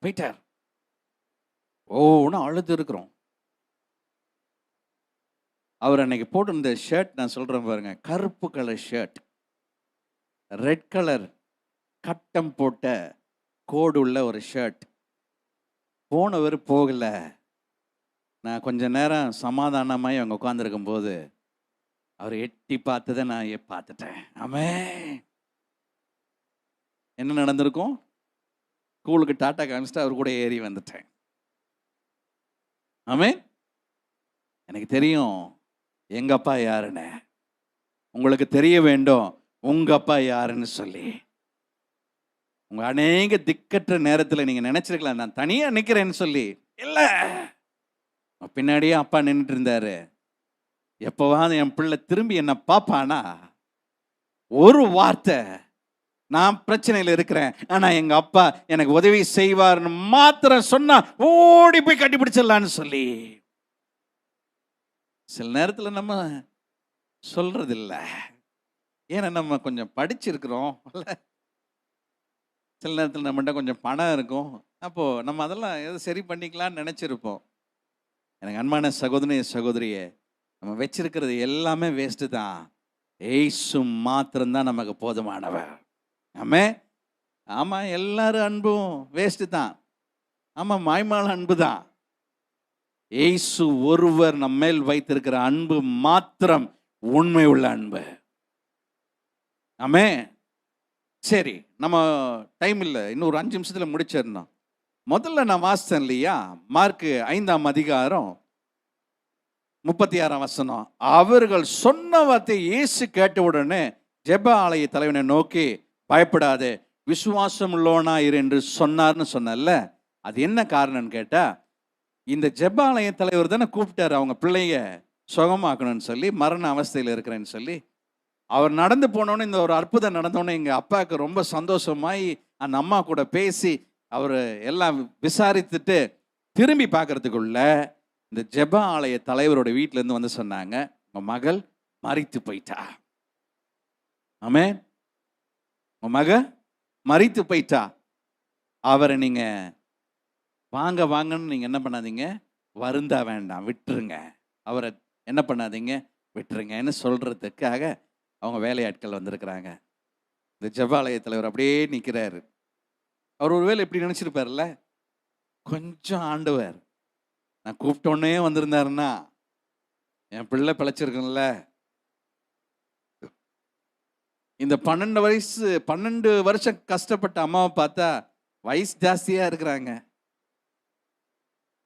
போயிட்டார். ஓன்னு அழுது இருக்கிறோம். அவர் அன்னைக்கு போட்டிருந்த ஷர்ட் நான் சொல்கிறேன் பாருங்க, கருப்பு கலர் ஷர்ட், ரெட் கலர் கட்டம் போட்ட கோடு உள்ள ஒரு ஷர்ட். போனவர் போகல. நான் கொஞ்ச நேரம் சமாதானமாய் அவங்க உட்காந்துருக்கும் போது அவர் எட்டி பார்த்ததை நான் பார்த்துட்டேன். ஆமென். என்ன நடந்திருக்கும்? ஸ்கூலுக்கு டாட்டா காமிச்சிட்டு அவர் கூட ஏறி வந்துட்டேன். ஆமென். எனக்கு தெரியும் எங்க அப்பா யாருன்னு. உங்களுக்கு தெரிய வேண்டும் உங்க அப்பா யாருன்னு சொல்லி. உங்க அநேக திக்கற்ற நேரத்தில் நீங்க நினைச்சிருக்கலாம் நான் தனியா நிக்கிறேன்னு சொல்லி. இல்ல, பின்னாடியே அப்பா நின்றுட்டு இருந்தாரு. எப்பவாவது என் பிள்ளை திரும்பி என்ன பாப்பானா, ஒரு வார்த்தை, நான் பிரச்சனையில் இருக்கிறேன் ஆனா எங்க அப்பா எனக்கு உதவி செய்வார்னு மாத்திரம் சொன்னா ஓடி போய் கட்டிப்பிடிச்சிடலான்னு சொல்லி. சில நேரத்தில் நம்ம சொல்றது இல்லை, ஏன்னா நம்ம கொஞ்சம் படிச்சிருக்கிறோம். சில நேரத்தில் நம்மகிட்ட கொஞ்சம் பணம் இருக்கும், அப்போ நம்ம அதெல்லாம் எதை சரி பண்ணிக்கலாம்னு நினைச்சிருப்போம். எனக்கு அன்பான சகோதரியே, நம்ம வச்சிருக்கிறது எல்லாமே வேஸ்ட்டு தான். ஏசு மாத்திரம்தான் நமக்கு போதுமானவர். ஆமே. ஆமா, எல்லாரும் அன்பும் வேஸ்ட்டு தான். ஆமா, மாய்மால அன்பு தான். ஏசு ஒருவர் நம்ம மேல் வைத்திருக்கிற அன்பு மாத்திரம் உண்மை உள்ள அன்பு. ஆமே. சரி, நம்ம டைம் இல்லை, இன்னொரு 5 நிமிஷத்தில் முடிச்சிடணும். முதல்ல நான் வாசித்தேன் இல்லையா, மார்க் 5ஆம் அதிகாரம் 36ஆம் வசனம். அவர்கள் சொன்ன வார்த்தை இயேசு கேட்ட உடனே ஜெப ஆலய தலைவனை நோக்கி, பயப்படாதே, விசுவாசம் உள்ளவனா இரு என்று சொன்னார்னு சொன்னல. அது என்ன காரணம்னு கேட்டா, இந்த ஜெப ஆலய தலைவர் தானே கூப்பிட்டாரு அவங்க பிள்ளைய சுகமாக்கணும்னு சொல்லி, மரண அவஸ்தையில் இருக்கிறேன்னு சொல்லி. அவர் நடந்து போனோன்னு, இந்த ஒரு அற்புதம் நடந்தோன்னு எங்கள் அப்பாவுக்கு ரொம்ப சந்தோஷமாய் அந்த அம்மா கூட பேசி அவர் எல்லாம் விசாரித்துட்டு திரும்பி பார்க்கறதுக்குள்ள இந்த ஜெப ஆலய தலைவரோட வீட்டிலேருந்து வந்து சொன்னாங்க, உங்கள் மகள் மரித்து போயிட்டா. ஆமே, உங்கள் மக மரித்து போயிட்டா. அவரை நீங்கள் வாங்கன்னு நீங்கள் என்ன பண்ணாதீங்க, வருந்தா வேண்டாம், விட்டுருங்க. அவரை என்ன பண்ணாதீங்க, விட்டுருங்கன்னு சொல்கிறதுக்காக அவங்க வேலையாட்கள் வந்திருக்கிறாங்க. இந்த ஜெபாலய தலைவர் அப்படியே நிற்கிறாரு. அவர் ஒருவேளை எப்படி நினச்சிருப்பார்ல, கொஞ்சம் ஆண்டவர் நான் கூப்பிட்டோன்னே வந்திருந்தாருன்னா என் பிள்ளை பிழைச்சிருக்கும்ல. இந்த 12 வருஷம் கஷ்டப்பட்ட அம்மாவை பார்த்தா வயசு ஜாஸ்தியாக இருக்கிறாங்க.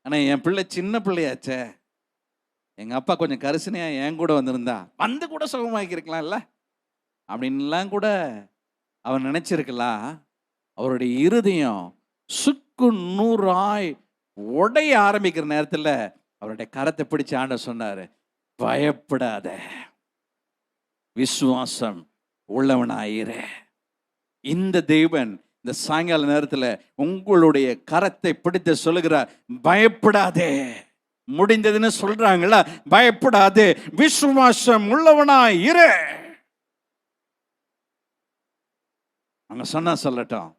ஆனால் என் பிள்ளை சின்ன பிள்ளையாச்சே, எங்கள் அப்பா கொஞ்சம் கரிசனையாக என் கூட வந்திருந்தா வந்து கூட சுகமாக்கிருக்கலாம்ல அப்படின்லாம் கூட அவர் நினைச்சிருக்கலாம். அவருடைய இருதயம் சுக்கு நூறாய் உடைய ஆரம்பிக்கிற நேரத்தில் அவருடைய கரத்தை பிடிச்சு ஆண்டவர் சொன்னார், பயப்படாத, விசுவாசம் உள்ளவனாயிரு. இந்த தேவன் இந்த சாயங்கால நேரத்தில் உங்களுடைய கரத்தை பிடித்து சொல்லுகிறார், பயப்படாதே. முடிந்ததுன்னு சொல்றாங்களா, பயப்படாதே, விசுவாசம் உள்ளவனாயிரு. அவங்க சொன்னா சொல்லட்டும்,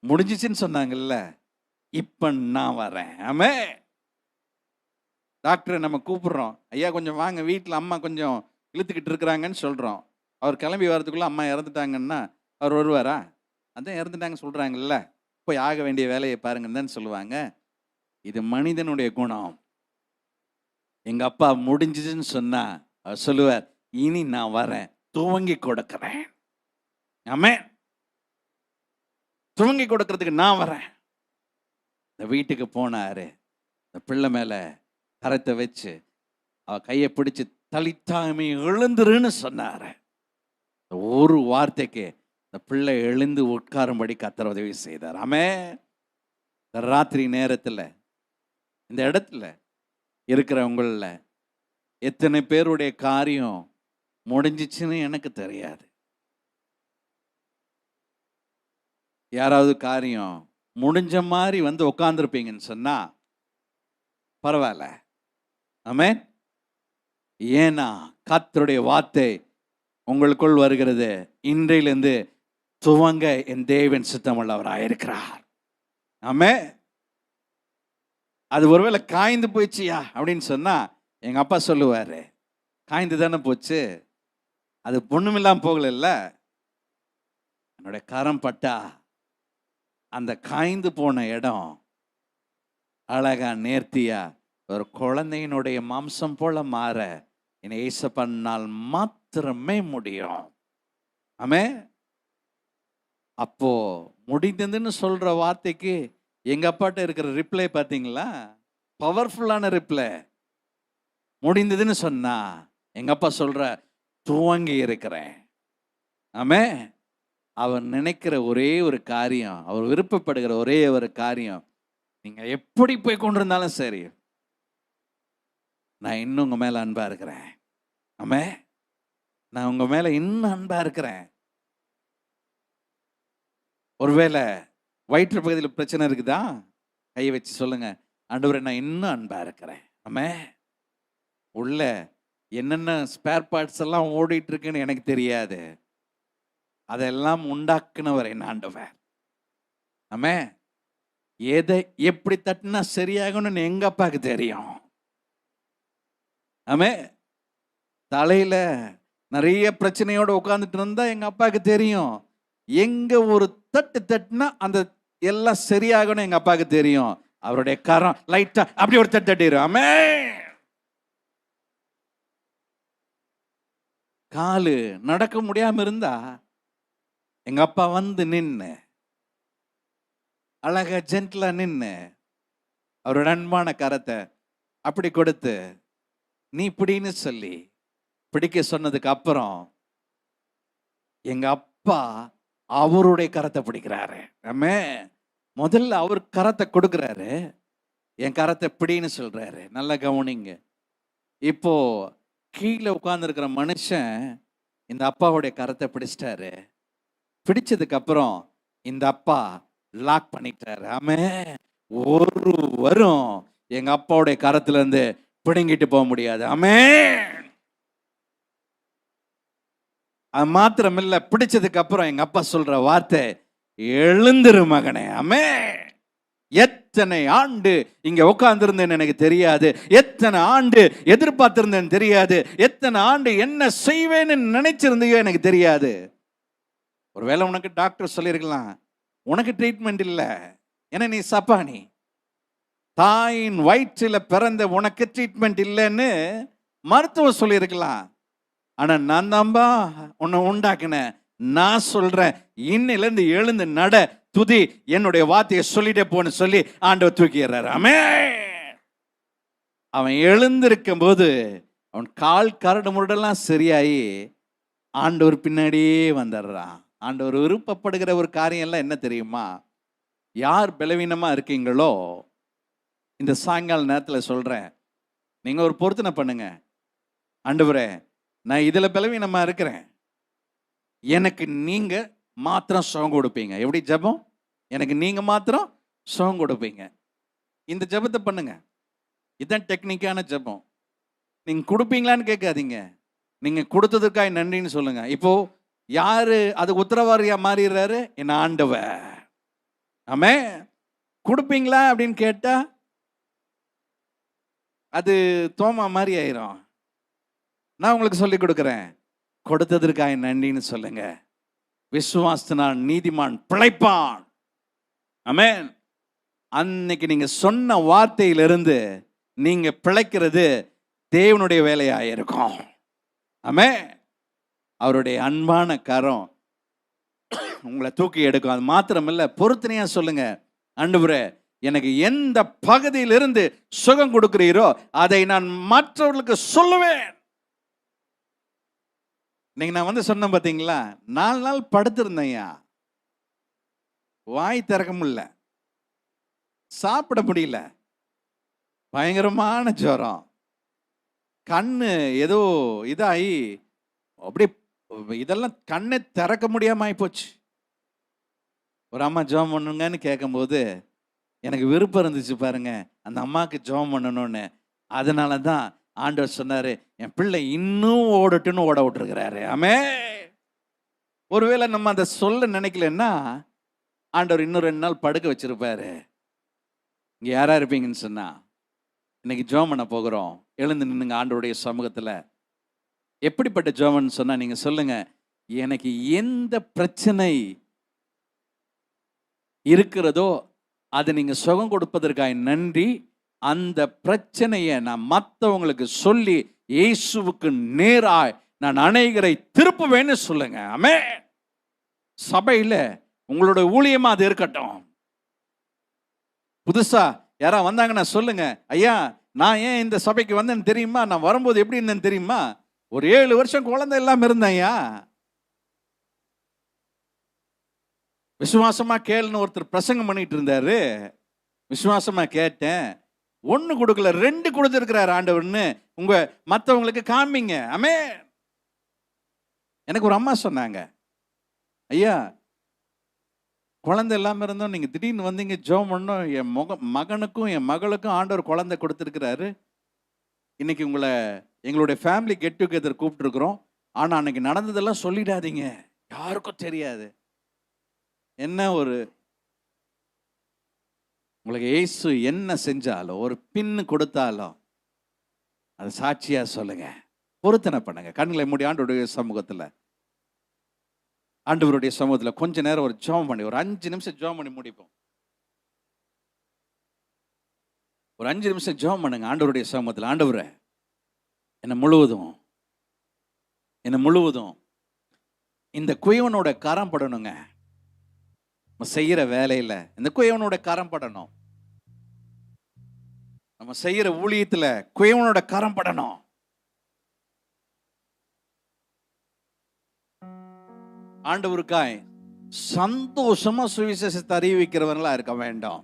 முடிஞ்சிச்சுன்னு சொன்னாங்கல்ல, இப்ப நான் வரேன். ஆமே. டாக்டரை நம்ம கூப்பிடுறோம், ஐயா கொஞ்சம் வாங்க, வீட்டில் அம்மா கொஞ்சம் இழுத்துக்கிட்டு இருக்கிறாங்கன்னு சொல்றோம். அவர் கிளம்பி வரதுக்குள்ள அம்மா இறந்துட்டாங்கன்னா அவர் வருவாரா? அதான் இறந்துட்டாங்க சொல்றாங்கல்ல, போய் ஆக வேண்டிய வேலையை பாருங்கன்னு தான் சொல்லுவாங்க. இது மனிதனுடைய குணம். எங்க அப்பா முடிஞ்சிச்சுன்னு சொன்னா அவர் சொல்லுவார், இனி நான் வரேன், துவங்கி கொடுக்கிறேன். ஆமென். துவங்கி கொடுக்கறதுக்கு நான் வரேன். இந்த வீட்டுக்கு போனாரு. இந்த பிள்ளை மேல கரத்தை வச்சு அவ கையை பிடிச்சு தலித்தாமை எழுந்துருன்னு சொன்னாரு. ஒரு வார்த்தைக்கு இந்த பிள்ளை எழுந்து உட்காரும்படி கர்த்தர் உதவி செய்தார். ஆமென். ராத்திரி நேரத்தில் இந்த இடத்துல இருக்கிறவங்கள எத்தனை பேருடைய காரியம் முடிஞ்சிச்சுன்னு எனக்கு தெரியாது. யாராவது காரியம் முடிஞ்ச மாதிரி வந்து உட்காந்துருப்பீங்கன்னு சொன்னா பரவாயில்ல. ஆமென். ஏன்னா கர்த்தருடைய வார்த்தை உங்களுக்குள் வருகிறது. இன்றையிலிருந்து துவங்க என் தேவன் சித்தமுள்ளவராயிருக்கிறார். ஆமென். அது ஒருவேளை காய்ந்து போயிடுச்சியா அப்படின்னு சொன்னா எங்க அப்பா சொல்லுவாரு, காய்ந்து தானே போச்சு, அது பொண்ணுமில்லாம போகல, என்னுடைய கரம் பட்டா அந்த காய்ந்து போன இடம் அழகா நேர்த்தியா ஒரு குழந்தையினுடைய மாம்சம் போல மாற என்னை ஏசப்பனால் மாத்திரமே முடியும். ஆமென். அப்போ முடிந்ததுன்னு சொல்ற வார்த்தைக்கு எங்க அப்பாட்ட இருக்கிற ரிப்ளை பார்த்தீங்களா? பவர்ஃபுல்லான ரிப்ளை. முடிந்ததுன்னு சொன்னா எங்க அப்பா சொல்ற துவங்கி இருக்கிறேன். ஆமென். அவர் நினைக்கிற ஒரே ஒரு காரியம், அவர் விருப்பப்படுகிற ஒரே ஒரு காரியம், நீங்க எப்படி போய் கொண்டிருந்தாலும் சரி, நான் இன்னும் உங்க மேல அன்பா இருக்கிறேன். ஆமென். நான் உங்க மேல இன்னும் அன்பா இருக்கிறேன். ஒருவேளை வயிற்று பகுதியில் பிரச்சனை இருக்குதா? கையை வச்சு சொல்லுங்க, ஆண்டவரே நான் இன்னும் அன்பா இருக்கிறேன். ஆமென். உள்ள என்னென்ன ஸ்பேர் பார்ட்ஸ் எல்லாம் ஓடிட்டு இருக்குன்னு எனக்கு தெரியாது, அதெல்லாம் உண்டாக்குனவர் என் ஆண்டவர். ஆமென். எதை எப்படி தட்டினா சரியாகணும்னு எங்க அப்பாவுக்கு தெரியும். ஆமென். தலையில நிறைய பிரச்சனையோட உட்கார்ந்துட்டு இருந்தா எங்க அப்பாவுக்கு தெரியும், எங்க ஒரு தட்டு தட்டுனா அந்த எல்லாம் சரியாகணும் எங்க அப்பாவுக்கு தெரியும். அவருடைய கரம் லைட்டா அப்படி ஒரு தட்டு தட்டிடும். ஆமென். காலு நடக்க முடியாம இருந்தா எங்க அப்பா வந்து நின்னு அழகா ஜென்ட்லா நின்னு அவரோட அன்பான கரத்தை அப்படி கொடுத்து நீ பிடின்னு சொல்லி பிடிக்க சொன்னதுக்கு அப்புறம் எங்க அப்பா அவருடைய கரத்தை பிடிக்கிறாரு. ஆமென். முதல்ல அவர் கரத்தை கொடுக்கிறாரு, என் கரத்தை பிடின்னு சொல்றாரு. நல்லா கவனிங்க. இப்போ கீழே உட்கார்ந்து இருக்கிற மனுஷன் இந்த அப்பாவுடைய கரத்தை பிடிச்சிட்டாரு. பிடிச்சதுக்கு அப்புறம் இந்த அப்பா லாக் பண்ணிட்டாரு. ஆமென். ஒருவரும் எங்க அப்பாவுடைய கரத்துல இருந்து பிடுங்கிட்டு போக முடியாது. ஆமென். அது மாத்திரம் இல்ல, பிடிச்சதுக்கு அப்புறம் எங்க அப்பா சொல்ற வார்த்தை, எழுந்திரு மகனே. ஆமென். எத்தனை ஆண்டு இங்க உட்கார்ந்திருந்தேன்னு எனக்கு தெரியாது, எத்தனை ஆண்டு எதிர்பார்த்திருந்தேன்னு தெரியாது, எத்தனை ஆண்டு என்ன செய்வேன்னு நினைச்சிருந்தீங்க எனக்கு தெரியாது. ஒருவேளை உனக்கு டாக்டர் சொல்லியிருக்கலாம், உனக்கு ட்ரீட்மெண்ட் இல்லை, ஏன்னா நீ சப்பானி, தாயின் வயிற்றில் பிறந்த உனக்கு ட்ரீட்மெண்ட் இல்லைன்னு மருத்துவம் சொல்லியிருக்கலாம். ஆனா நான் தான்பா உன்னை உண்டாக்குனேன். நான் சொல்றேன், இன்னிலிருந்து எழுந்து நட, துதி, என்னுடைய வார்த்தையை சொல்லிட்டே போன்னு சொல்லி ஆண்டவர் தூக்கிடுறாரு. ஆமென். அவன் எழுந்திருக்கும் போது அவன் கால் கரடு முரடெல்லாம் சரியாயி ஆண்டவர் பின்னாடியே வந்துடுறான். ஆண்டவர் விருப்பப்படுகிற ஒரு காரியம் எல்லாம் என்ன தெரியுமா? யார் பலவீனமா இருக்கீங்களோ இந்த சாயங்கால நேரத்தில் சொல்றேன், நீங்க ஒரு பொருத்தனை பண்ணுங்க. ஆண்டவரே, நான் இதுல பலவீனமா இருக்கிறேன், எனக்கு நீங்க மாத்திரம் சுகம் கொடுப்பீங்க. எப்படி ஜெபம்? எனக்கு நீங்க மாத்திரம் சுகம் கொடுப்பீங்க. இந்த ஜெபத்தை பண்ணுங்க. இதுதான் டெக்னிக்கான ஜெபம். நீங்க கொடுப்பீங்களான்னு கேட்காதீங்க, நீங்க கொடுத்ததுக்காக நன்றின்னு சொல்லுங்க. இப்போ யாரு அது உத்தரவாதியா மாறிடுறாரு? என் ஆண்டவர். ஆமென். கொடுப்பீங்களா அப்படின்னு கேட்டா அது தோமா மாதிரி ஆயிரும். நான் உங்களுக்கு சொல்லி கொடுக்கிறேன், கொடுத்ததற்காக நன்றின்னு சொல்லுங்க. விசுவாசத்தினால் நீதிமான் பிழைப்பான். ஆமென். அன்னைக்கு நீங்க சொன்ன வார்த்தையிலிருந்து நீங்க பிழைக்கிறது தேவனுடைய வேலையா இருக்கும். ஆமே. அவருடைய அன்பான கரம் உங்களை தூக்கி எடுக்கும். அது மாத்திரமில்ல, பொறுத்தனையா சொல்லுங்க, ஆண்டவரே எனக்கு எந்த பகுதியிலிருந்து சுகம் கொடுக்கிறீரோ அதை நான் மற்றவர்களுக்கு சொல்லுவேன். இன்னைக்கு நான் வந்து சொன்னேன் பார்த்தீங்களா, 4 நாள் படுத்திருந்தேன்யா, வாய் திறக்க முடியல, சாப்பிட முடியல, பயங்கரமான ஜுரம், கண்ணு ஏதோ இதாகி அப்படியே இதெல்லாம் கண்ணை திறக்க முடியாம ஆயிப்போச்சு. ஒரு அம்மா ஜெபம் பண்ணுங்கன்னு கேட்கும்போது எனக்கு விருப்பம் இருந்துச்சு பாருங்க, அந்த அம்மாவுக்கு ஜெபம் பண்ணணும்னு. அதனால தான் ஆண்டவர் சொன்னாரு, என் பிள்ளை இன்னும் ஓடட்டுன்னு ஓட விட்டுருக்கிறாரு. ஆமே. ஒருவேளை நம்ம அதை சொல்ல நினைக்கலன்னா ஆண்டவர் இன்னும் 2 நாள் படுக்க வச்சிருப்பாரு. இங்க யாரா இருப்பீங்கன்னு சொன்னா, இன்னைக்கு ஜெபம் பண்ண போகிறோம். எழுந்து நின்னுங்க ஆண்டவருடைய சமூகத்துல. எப்படிப்பட்ட ஜெபம்னு சொன்னா நீங்க சொல்லுங்க, எனக்கு எந்த பிரச்சனை இருக்கிறதோ அதை நீங்க சுகம் கொடுப்பதற்காக நன்றி. அந்த பிரச்சனையை நான் மற்றவங்களுக்கு சொல்லி இயேசுவுக்கு நேராய் நான் அநேகரை திருப்புவேன்னு சொல்லுங்க. ஆமே. சபையில உங்களோட ஊழியமா அது இருக்கட்டும். புதுசா யாரா வந்தாங்கன்னா சொல்லுங்க, ஐயா நான் ஏன் இந்த சபைக்கு வந்தேன்னு தெரியுமா, நான் வரும்போது எப்படி இருந்தேன்னு தெரியுமா, ஒரு 7 வருஷம் குழந்தை இல்லாம இருந்தேன் ஐயா. விசுவாசமா கேளுன்னு ஒருத்தர் பிரசங்கம் பண்ணிட்டு இருந்தாரு. விசுவாசமா கேட்டேன். 1 கொடுக்கல 2 கொடுத்திருக்கிறார் ஆண்டவர்னு உங்க மற்றவங்களுக்கு காமிங்க. ஆமே. எனக்கு ஒரு அம்மா சொன்னாங்க, ஐயா குழந்தை இல்லாம இருந்தோம், நீங்க திடீர்னு வந்தீங்க ஜெபம் பண்ணோம், என் மகனுக்கும் என் மகளுக்கும் ஆண்டவர் குழந்தை கொடுத்திருக்கிறாரு. இன்னைக்கு உங்களை எங்களுடைய ஃபேமிலி கெட் டுகெதர் கூப்பிட்டுருக்குறோம். ஆனா அன்னைக்கு நடந்ததெல்லாம் சொல்லிடாதீங்க, யாருக்கும் தெரியாது. என்ன ஒரு உங்களுக்கு இயேசு என்ன செஞ்சாலும், ஒரு பின்னு கொடுத்தாலும் அது சாட்சியா சொல்லுங்க, பொருத்தனை பண்ணுங்க. கண்களை மூடி ஆண்டவருடைய சமூகத்துல, ஆண்டவருடைய சமூகத்துல கொஞ்ச நேரம் ஒரு ஜெபம் பண்ணி, ஒரு 5 நிமிஷம் ஜெபம் பண்ணி முடிப்போம். ஒரு 5 நிமிஷம் ஜெபம் பண்ணுங்க ஆண்டவருடைய சமூகத்துல. ஆண்டவரே என்ன முழுவதும் இந்த குயவனோட கரம் படணுங்க. நம்ம செய்யற வேலையில இந்த குயவனோட கரம் படணும். நம்ம செய்யற ஊழியத்துல குயவனோட கரம் படணும். ஆண்டவருக்காய் சந்தோஷமா சுவிசேஷத்தை அறிவிக்கிறவர்களா இருக்க வேண்டாம்.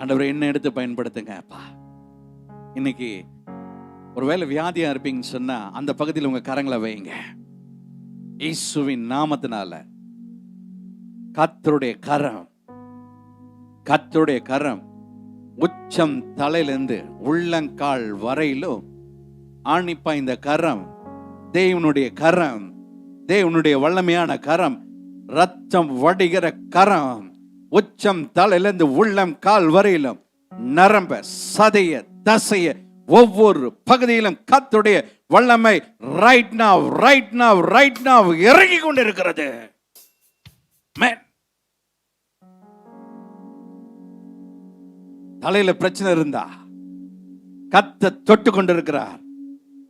ஆண்டவரை என்ன எடுத்து பயன்படுத்துங்க. இன்னைக்கு ஒருவேளை வியாதியா இருப்பீங்கன்னு சொன்னா அந்த பகுதியில் உங்க கரங்களை வைங்க. இயேசுவின் நாமத்தினால கர்த்தருடைய கரம் உச்சம் தலையிலிருந்து உள்ளங்கால் வரையிலும் ஆணிப்பா இந்த கரம் தேவனுடைய வல்லமையான கரம், ரத்தம் வடிகிற கரம், உச்சம் தலையிலிருந்து உள்ளம் கால் வரையிலும் நரம்ப சதைய தசைய ஒவ்வொரு பகுதியிலும் கர்த்தருடைய வல்லமை ரைட் நவ் இறங்கி கொண்டிருக்கிறது. தலையில பிரச்சனை இருந்தா கர்த்தர் தொட்டு கொண்டிருக்கிறார்.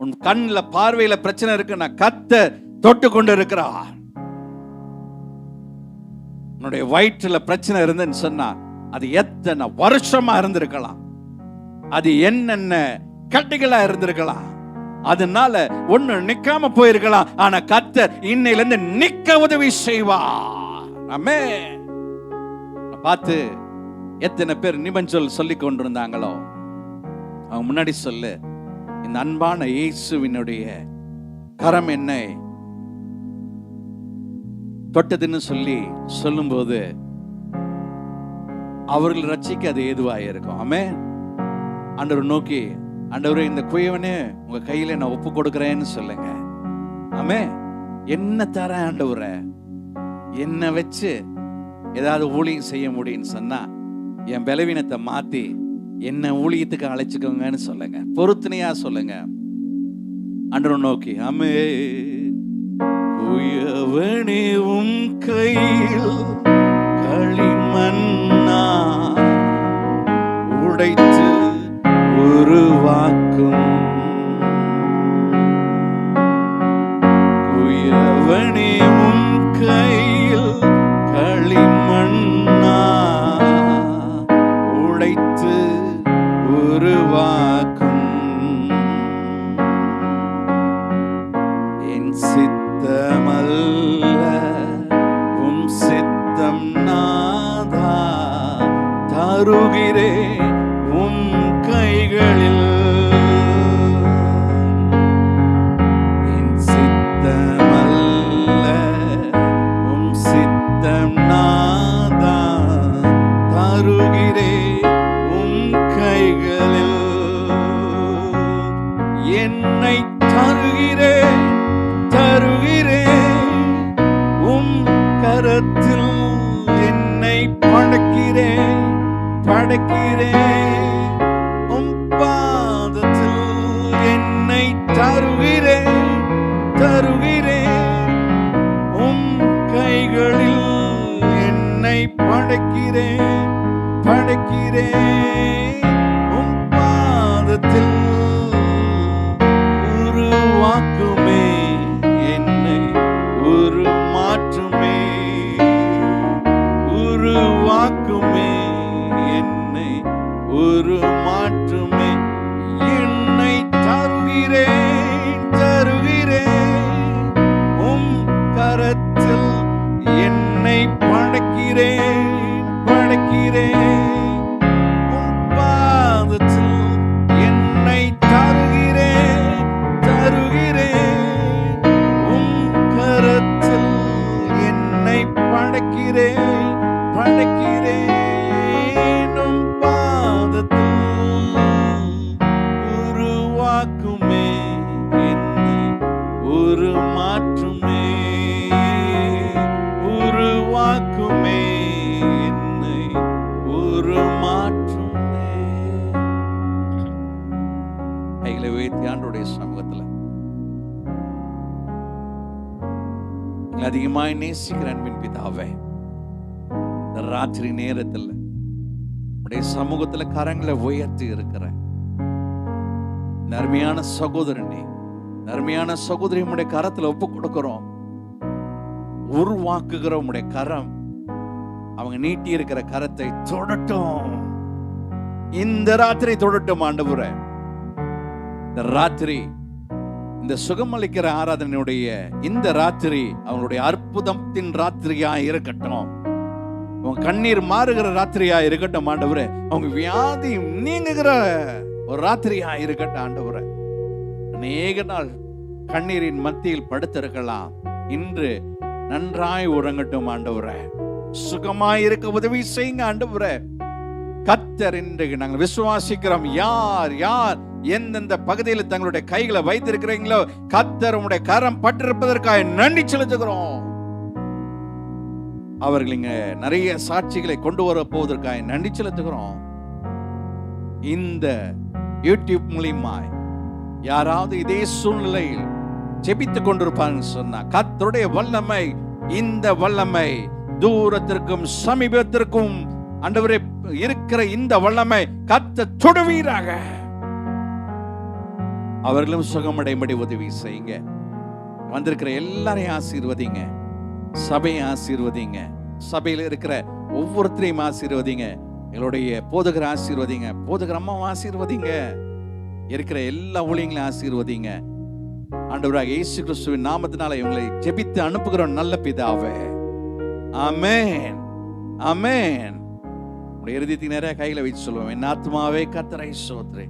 உன் கண்ணில் பார்வையில பிரச்சனை இருக்குன்னா கர்த்தர் தொட்டு கொண்டிருக்கிறார். உன்னுடைய வயிற்றுல பிரச்சனை இருந்துன்னு சொன்னா அது எத்தனை வருஷமா இருந்திருக்கலாம், அது என்னென்ன கட்டிகளா இருந்திருக்கலாம், அதனால ஒண்ணு நிக்காம போயிருக்கலாம். ஆனா கர்த்தர் இன்னையில இருந்து நிக்க உதவி செய்வார். ஆமென். பார்த்து எத்தனை பேர் நிபஞ்சொல் சொல்லி கொண்டிருந்தாங்களோ அவங்க முன்னாடி சொல்லு, இந்த அன்பான இயேசுவினுடைய கரம் என்னை தொட்டதுன்னு சொல்லும்போது அவர்கள் ரட்சிக்க அது ஏதுவாக இருக்கும். ஆமென். ஆண்டவர் நோக்கி, ஆண்டவரே இந்த குயவனே உங்க கையில நான் ஒப்பு கொடுக்கிறேன்னு சொல்லுங்க. ஆமென். என்ன தர ஆண்டவரே, என்ன வச்சு ஏதாவது ஊழியம் செய்ய முடியும்னு சொன்னா என் பலவீனத்தை மாத்தி என்ன ஊழியத்துக்கு அழைச்சுக்கோங்கன்னு சொல்லுங்க, பொருத்தனையா சொல்லுங்க. ஆண்டவர் நோக்கி, ஆமே குயவனே உம் கையில் களிமண்ணா உடைத்து உருவாக்கும் குயவனே உம் கையில் களிமண்ணா உடைத்து உருவாக்கும் என் சித்தமல்ல உம் சித்தம் நாதா தருகிறே உம் கைகளில் என் சித்தமல்ல உம் சித்தம் நாதா தருகிறே உம் கைகளில் என்னை தருகிறே உம் கரத்தில் என்னை படைக்கிறேன் உம் பாதத்தில் என்னை தருகிறேன் உம் கைகளில் என்னை படைக்கிறேன் உம் பாதத்தில் உருவாக்குமே என்னை உருமாற்றுமே என்னை உருமாற்றுமே என்னை தருகிறேன் உம் கரத்தில் என்னை படைக்கிறேன் உம் பாதத்தில் என்னை தருகிறேன் உம் கரத்தில் என்னை படைக்கிறேன் உம் பாதத்தில் உருவாக்குமே என்னை உருமாற்றுமே என்னை உருமாற்றுமே. கைகளை உயர்த்தி ஆண்டவருடைய சமூகத்தில் அதிகமாய் நேசிக்கிற அன்பின் பிதாவே, இந்த ராத்திரி நேரத்தில் உடைய சமூகத்துல கரங்களை உயர்த்தி இருக்கிற அருமையான சகோதரனே, அருமையான சகோதரி உடைய கரத்துல ஒப்பு கொடுக்கிறோம். உருவாக்குகிற உடைய கரம் அவங்க நீட்டி இருக்கிற கரத்தை தொடட்டும். இந்த ராத்திரி தொடட்டும் ஆண்டவரே. இந்த ராத்திரி, இந்த சுகமளிக்கிற ஆராதனையுடைய இந்த ராத்திரி அவங்களுடைய அற்புதத்தின் ராத்திரியா இருக்கட்டும். அவங்க கண்ணீர் மாறுகிற ராத்திரியா இருக்கட்டும் ஆண்டவரே. அவங்க வியாதி நீங்குகிற ஒரு ராத்திரியா இருக்கட்டும் ஆண்டவரே. அநேக நாள் கண்ணீரின் மத்தியில் படுத்திருக்கலாம். இன்று நன்றாய் உறங்கட்டும் ஆண்டவரே. சுகமாய் இருக்க உதவி செய்யுங்க ஆண்டவரே. கர்த்தர் இன்றைக்கு நாங்கள் விசுவாசிக்கிறோம். யார் யார் எந்தெந்த பகுதியில் தங்களுடைய கைகளை வைத்திருக்கிறீங்களோ கர்த்தர் உங்களுடைய கரம் பட்டிருப்பதற்காக நன்றி செலுத்துகிறோம். அவர்கள் இங்க நிறைய சாட்சிகளை கொண்டு வர போவதற்காக நன்றி செலுத்துகிறோம். இந்த யூடியூப் மூலியமாய் யாராவது இதே சூழ்நிலையில் ஜெபித்துக் கொண்டிருப்பாங்க சொன்னா கர்த்தருடைய வல்லமை, இந்த வல்லமை தூரத்திற்கும் சமீபத்திற்கும் ஆண்டவரே இருக்கிற இந்த வல்லமை கர்த்தர் தொடுவீராக. அவர்களும் சுகமடையும்படி உதவி செய்யுங்க. வந்திருக்கிற எல்லாரையும் ஆசீர்வதிங்க. சபையை ஆசீர்வதிங்க. சபையில் இருக்கிற ஒவ்வொருத்தரையும் ஆசீர்வதிங்க. எங்களுடைய போதகரை ஆசீர்வதிங்க. போதகர் அம்மாவை ஆசீர்வதிங்க. இருக்கிற எல்லா ஊழியங்களையும் ஆசீர்வதிங்க. ஆண்டவராக இயேசு கிறிஸ்துவின் நாமத்தினால இவங்களை ஜெபித்து அனுப்புகிறோம் நல்ல பிதாவே. ஆமென், ஆமென். உடைய இருதயத்துக்கு நேரா கையில வைத்து சொல்லுவோம். என் ஆத்மாவே கர்த்தரை ஸ்தோத்திரி,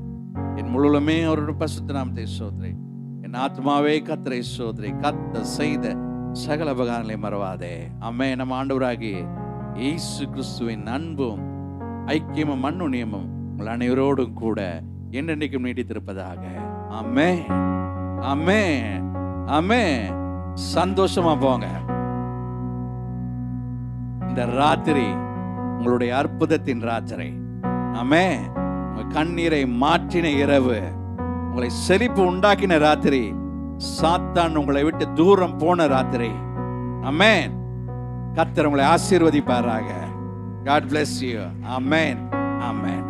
என் முழுவதுமே அவருடைய பரிசுத்த நாமத்தை ஸ்தோத்திரி. என் ஆத்மாவே கர்த்தரை ஸ்தோத்திரி, கர்த்தர் செய்த சகல உபகாரங்களை மறவாதே. ஆமென். நம்ம ஆண்டவராகிய இயேசு கிறிஸ்துவின் அன்பும் ஐக்கியமும் அன்னுண்ணியமும் உங்கள் அனைவரோடும் கூட என்னென்னைக்கும் நீடித்திருப்பதாக. ஆமென், ஆமென், ஆமென். சந்தோஷமா போங்க. இந்த ராத்திரி உங்களுடைய அற்புதத்தின் ராத்திரி. ஆமென். உங்க கண்ணீரை மாற்றின இரவு, உங்களை செழிப்பு உண்டாக்கின ராத்திரி, சாத்தான் உங்களை விட்டு தூரம் போன ராத்திரி. ஆமென். கர்த்தர் உங்களை ஆசீர்வதிப்பாராக. God bless you. Amen. Amen.